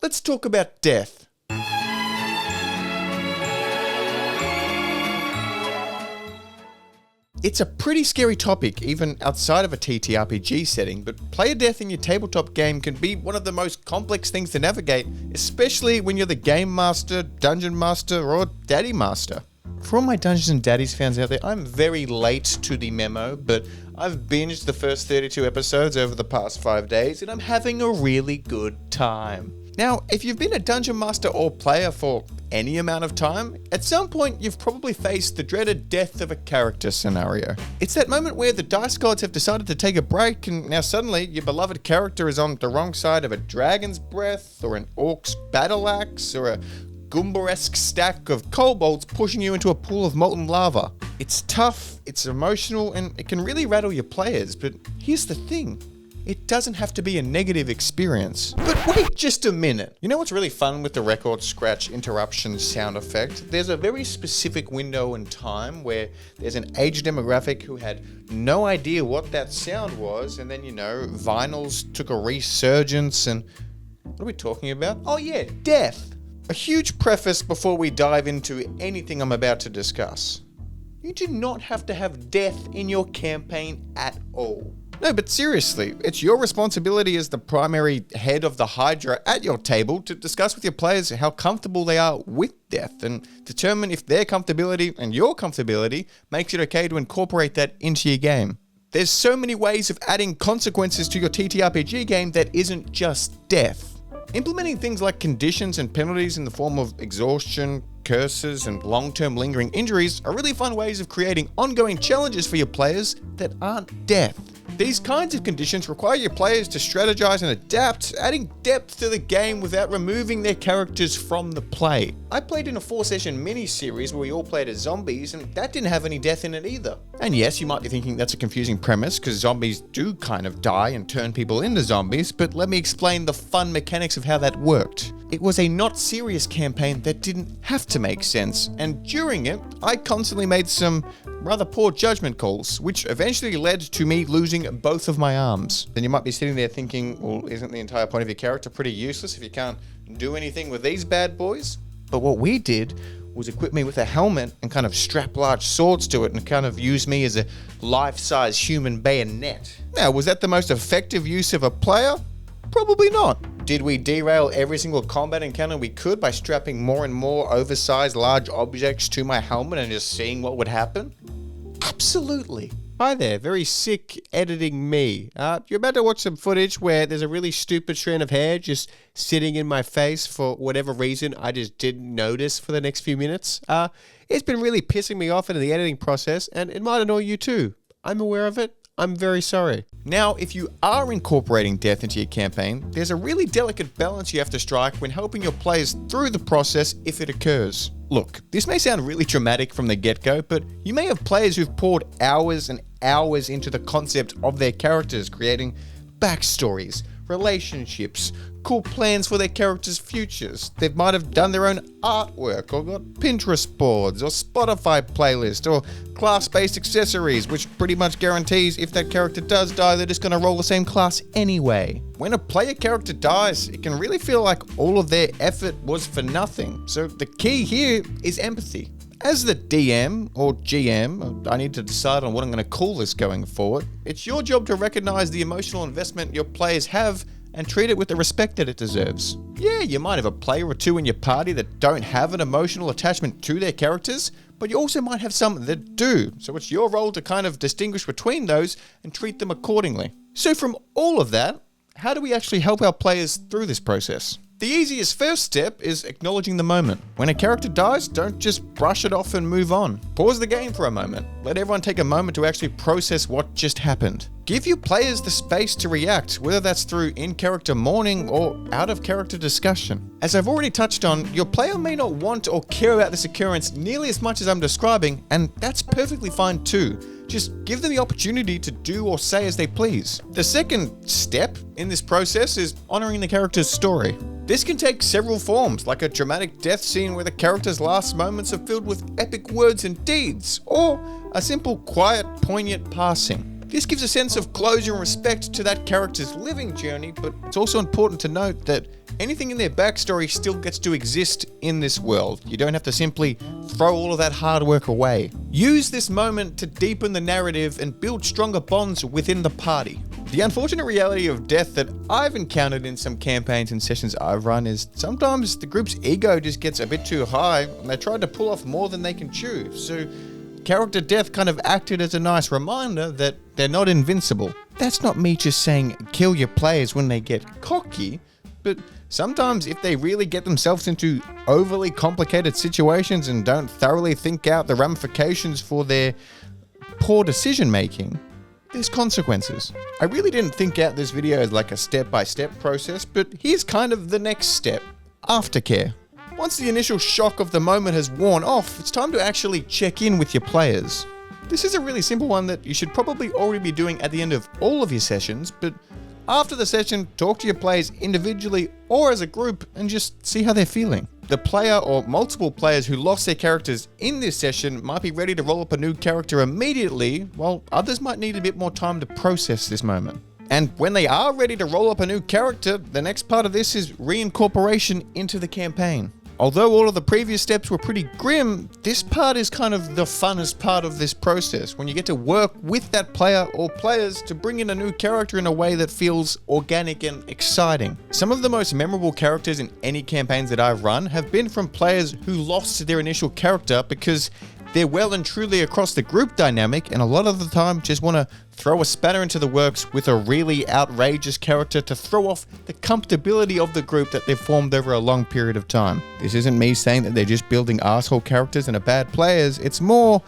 let's talk about death. It's a pretty scary topic, even outside of a TTRPG setting, but player death in your tabletop game can be one of the most complex things to navigate, especially when you're the game master, dungeon master, or daddy master. For all my Dungeons and Daddies fans out there, I'm very late to the memo, but I've binged the first 32 episodes over the past 5 days, and I'm having a really good time. Now, if you've been a dungeon master or player for any amount of time, at some point you've probably faced the dreaded death of a character scenario. It's that moment where the dice gods have decided to take a break, and now suddenly your beloved character is on the wrong side of a dragon's breath, or an orc's battle axe, or a Goomba-esque stack of kobolds pushing you into a pool of molten lava. It's tough, it's emotional, and it can really rattle your players, but here's the thing. It doesn't have to be a negative experience. But wait just a minute. You know what's really fun with the record scratch interruption sound effect? There's a very specific window in time where there's an age demographic who had no idea what that sound was, and then, vinyls took a resurgence, and what are we talking about? Oh yeah, death. A huge preface before we dive into anything I'm about to discuss. You do not have to have death in your campaign at all. No, but seriously, it's your responsibility as the primary head of the Hydra at your table to discuss with your players how comfortable they are with death and determine if their comfortability and your comfortability makes it okay to incorporate that into your game. There's so many ways of adding consequences to your TTRPG game that isn't just death. Implementing things like conditions and penalties in the form of exhaustion, curses, and long-term lingering injuries are really fun ways of creating ongoing challenges for your players that aren't death. These kinds of conditions require your players to strategize and adapt, adding depth to the game without removing their characters from the play. I played in a 4-session mini-series where we all played as zombies, and that didn't have any death in it either. And yes, you might be thinking that's a confusing premise, because zombies do kind of die and turn people into zombies, but let me explain the fun mechanics of how that worked. It was a not serious campaign that didn't have to make sense, and during it, I constantly made some rather poor judgment calls, which eventually led to me losing both of my arms. Then you might be sitting there thinking, well, isn't the entire point of your character pretty useless if you can't do anything with these bad boys? But what we did was equip me with a helmet and kind of strap large swords to it and kind of use me as a life-size human bayonet. Now, was that the most effective use of a player? Probably not. Did we derail every single combat encounter we could by strapping more and more oversized large objects to my helmet and just seeing what would happen? Absolutely. Hi there, very sick editing me. You're about to watch some footage where there's a really stupid strand of hair just sitting in my face for whatever reason I just didn't notice for the next few minutes. It's been really pissing me off in the editing process, and it might annoy you too. I'm aware of it. I'm very sorry. Now, if you are incorporating death into your campaign, there's a really delicate balance you have to strike when helping your players through the process if it occurs. Look, this may sound really dramatic from the get-go, but you may have players who've poured hours and hours into the concept of their characters, creating backstories, relationships, cool plans for their characters' futures. They might have done their own artwork, or got Pinterest boards, or Spotify playlist, or class-based accessories, which pretty much guarantees if that character does die, they're just going to roll the same class anyway. When a player character dies, it can really feel like all of their effort was for nothing. So the key here is empathy. As the DM or GM, I need to decide on what I'm going to call this going forward. It's your job to recognize the emotional investment your players have and treat it with the respect that it deserves. Yeah, you might have a player or two in your party that don't have an emotional attachment to their characters, but you also might have some that do. So it's your role to kind of distinguish between those and treat them accordingly. So from all of that, how do we actually help our players through this process? The easiest first step is acknowledging the moment. When a character dies, don't just brush it off and move on. Pause the game for a moment. Let everyone take a moment to actually process what just happened. Give your players the space to react, whether that's through in-character mourning or out-of-character discussion. As I've already touched on, your player may not want or care about this occurrence nearly as much as I'm describing, and that's perfectly fine too. Just give them the opportunity to do or say as they please. The second step in this process is honoring the character's story. This can take several forms, like a dramatic death scene where the character's last moments are filled with epic words and deeds, or a simple, quiet, poignant passing. This gives a sense of closure and respect to that character's living journey, but it's also important to note that anything in their backstory still gets to exist in this world. You don't have to simply throw all of that hard work away. Use this moment to deepen the narrative and build stronger bonds within the party. The unfortunate reality of death that I've encountered in some campaigns and sessions I've run is sometimes the group's ego just gets a bit too high and they try to pull off more than they can chew. So character death kind of acted as a nice reminder that they're not invincible. That's not me just saying kill your players when they get cocky, but sometimes if they really get themselves into overly complicated situations and don't thoroughly think out the ramifications for their poor decision making, there's consequences. I really didn't think out this video as like a step-by-step process, but here's kind of the next step: aftercare. Once the initial shock of the moment has worn off, it's time to actually check in with your players. This is a really simple one that you should probably already be doing at the end of all of your sessions, but after the session, talk to your players individually or as a group and just see how they're feeling. The player or multiple players who lost their characters in this session might be ready to roll up a new character immediately, while others might need a bit more time to process this moment. And when they are ready to roll up a new character, the next part of this is reincorporation into the campaign. Although all of the previous steps were pretty grim, this part is kind of the funnest part of this process, when you get to work with that player or players to bring in a new character in a way that feels organic and exciting. Some of the most memorable characters in any campaigns that I've run have been from players who lost their initial character because they're well and truly across the group dynamic, and a lot of the time just want to throw a spanner into the works with a really outrageous character to throw off the comfortability of the group that they've formed over a long period of time. This isn't me saying that they're just building asshole characters and are bad players. It's more,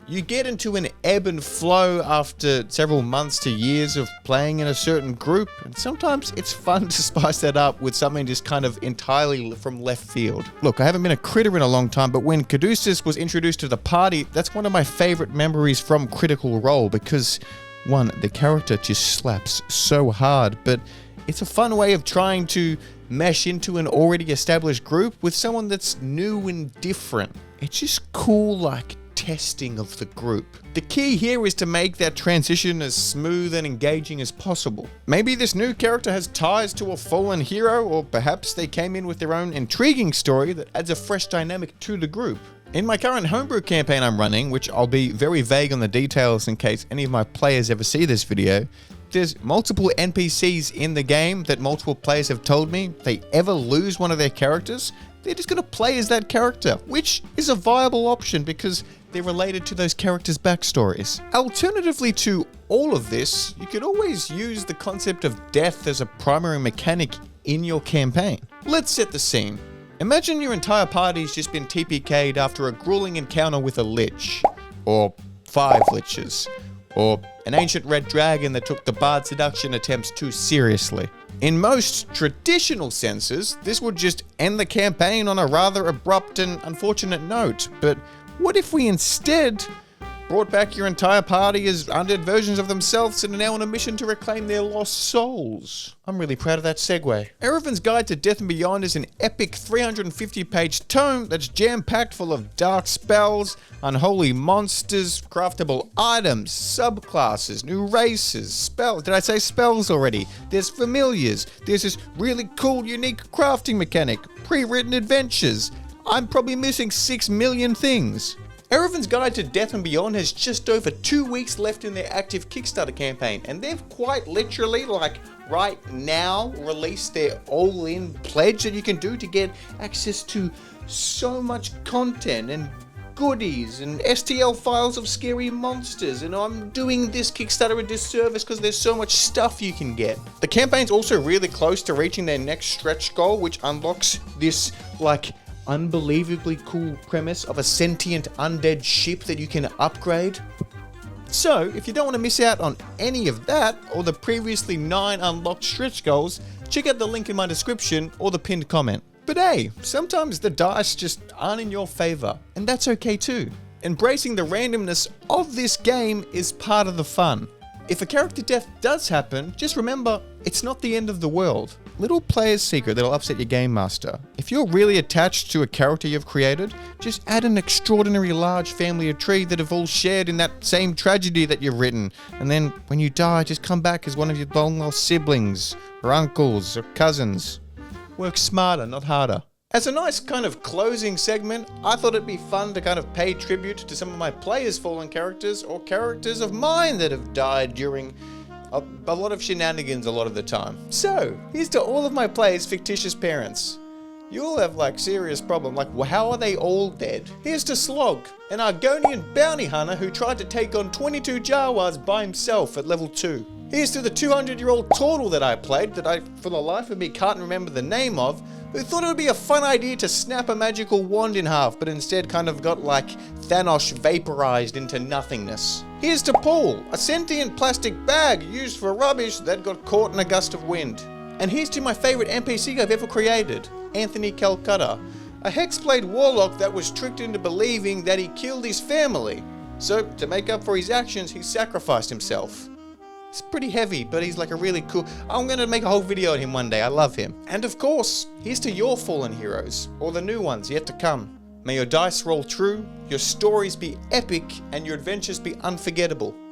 you get into an ebb and flow after several months to years of playing in a certain group, and sometimes it's fun to spice that up with something just kind of entirely from left field. Look, I haven't been a critter in a long time, but when Caduceus was introduced to the party, that's one of my favorite memories from Critical Role because, one, the character just slaps so hard, but it's a fun way of trying to mesh into an already established group with someone that's new and different. It's just cool, like, testing of the group. The key here is to make that transition as smooth and engaging as possible. Maybe this new character has ties to a fallen hero, or perhaps they came in with their own intriguing story that adds a fresh dynamic to the group. In my current homebrew campaign I'm running, which I'll be very vague on the details in case any of my players ever see this video, there's multiple NPCs in the game that multiple players have told me if they ever lose one of their characters, they're just going to play as that character, which is a viable option because they're related to those characters' backstories. Alternatively to all of this, you could always use the concept of death as a primary mechanic in your campaign. Let's set the scene. Imagine your entire party's just been TPK'd after a grueling encounter with a lich, or 5 liches, or an ancient red dragon that took the bard seduction attempts too seriously. In most traditional senses, this would just end the campaign on a rather abrupt and unfortunate note, but what if we instead brought back your entire party as undead versions of themselves and are now on a mission to reclaim their lost souls? I'm really proud of that segue. Erevan's Guide to Death and Beyond is an epic 350-page tome that's jam-packed full of dark spells, unholy monsters, craftable items, subclasses, new races, spells. Did I say spells already? There's familiars. There's this really cool, unique crafting mechanic, pre-written adventures. I'm probably missing 6 million things. Erevan's Guide to Death and Beyond has just over 2 weeks left in their active Kickstarter campaign, and they've quite literally, like right now, released their all-in pledge that you can do to get access to so much content and goodies and STL files of scary monsters, and I'm doing this Kickstarter a disservice because there's so much stuff you can get. The campaign's also really close to reaching their next stretch goal, which unlocks this, like, unbelievably cool premise of a sentient undead ship that you can upgrade. So, if you don't want to miss out on any of that, or the previously 9 unlocked stretch goals, check out the link in my description or the pinned comment. But hey, sometimes the dice just aren't in your favor, and that's okay too. Embracing the randomness of this game is part of the fun. If a character death does happen, just remember, it's not the end of the world. little player's secret that'll upset your game master. If you're really attached to a character you've created, just add an extraordinary large family of tree that have all shared in that same tragedy that you've written. And then when you die, just come back as one of your long lost siblings, or uncles, or cousins. Work smarter, not harder. As a nice kind of closing segment, I thought it'd be fun to kind of pay tribute to some of my players' fallen characters or characters of mine that have died during a lot of shenanigans a lot of the time. So, here's to all of my players' fictitious parents. You all have like serious problem, like how are they all dead? Here's to Slog, an Argonian bounty hunter who tried to take on 22 Jawas by himself at level 2. Here's to the 200-year-old turtle that I played that I, for the life of me, can't remember the name of, who thought it would be a fun idea to snap a magical wand in half, but instead kind of got like Thanos vaporized into nothingness. Here's to Paul, a sentient plastic bag used for rubbish that got caught in a gust of wind. And here's to my favorite NPC I've ever created, Anthony Calcutta, a Hexblade warlock that was tricked into believing that he killed his family. So, to make up for his actions, he sacrificed himself. It's pretty heavy, but he's like a really cool... I'm going to make a whole video on him one day. I love him. And of course, here's to your fallen heroes, or the new ones yet to come. May your dice roll true, your stories be epic, and your adventures be unforgettable.